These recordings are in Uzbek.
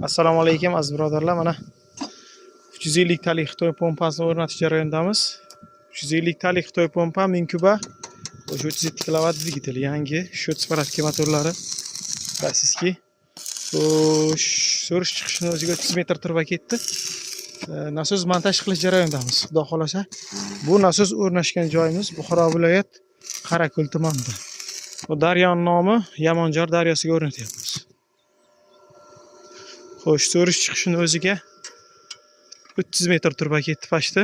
Assalomu alaykum aziz birodarlar. Mana 350 talik Xitoy pompasini o'rnatish jarayonidamiz. 350 talik Xitoy pompa 1000 kuba 37 kW dvigatel, yangi Shot Sparavka motorlari. Bilasizki, so'rish chiqishini o'ziga 30 metr turba ketdi. Nasos montaj qilish jarayonidamiz. Xudo xolasa, bu nasos o'rnashgan joyimiz Buxoro viloyat Qarako'l tumanida. Bu daryoning nomi Yamonjor daryosiga o'rnatyapmiz. Xo'sh, so'rish chiqishini o'ziga 30 metr turba ketdi pastda.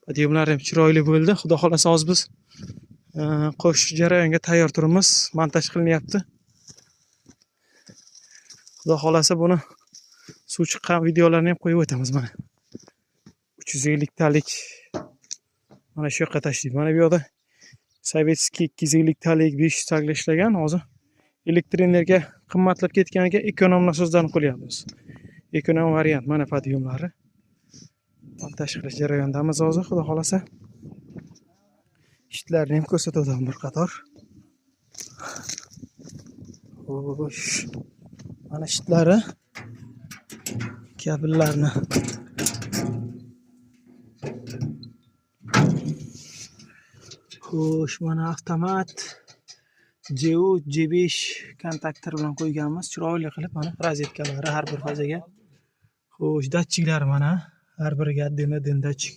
Podiyumlar ham chiroyli bo'ldi. Xudo xolasa hozir biz qo'shish jarayonga tayyor turibmiz. Montaj qilinyapti. Xudo xolasa buni suv chiqqan videolarni ham qo'yib o'tamiz mana. 350 talik mana shu yoqqa tashlaydi. Mana bu yoqda Sovetskiy 250 talik 500 takla ishlagan. Hozir elektr energiya qimmatlab ketganiga ekonom nasoslarni qo'yapmiz. Ekonom variant mana podiyumlari. Montaj qilish jarayonidamiz hozir. Xudo xolasa ishlarni ham ko'rsatdim bir qator. Xo'sh, mana ishtlari kabellarni xo'sh, mana avtomat J.U. J5 kontaktor bilan qo'yganmiz. Chiroyli qilib mana rozetkalari har bir fazaga. Xo'sh, datchiklar mana har biriga odden datchik.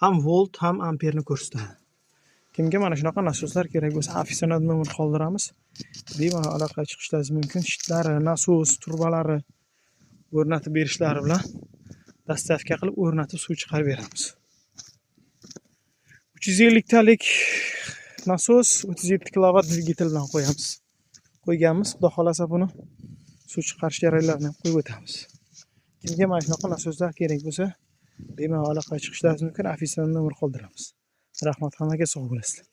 Ham volt, ham amperni ko'rsatadi. Kimga mana shunaqa nasoslar kerak bo'lsa, afisonat nomer qoldiramiz. Bemalol aloqa chiqishlaringiz mumkin. Shitlari, nasos, turbalari o'rnatib berishlari bilan dastavka qilib o'rnatib suv chiqarib beramiz. 350 talik nasos 37 kW dvigatel bilan qo'yganmiz. Xudo xolasa buni suv chiqarish jarayonlarini ham qo'yib o'tamiz. Kimga mana shunaqa nasoslar kerak bo'lsa, bemalol aloqa chiqishlaringiz mumkin. Afisonat nomer qoldiramiz. Rahmat, hammaga sog' bo'lasizlar.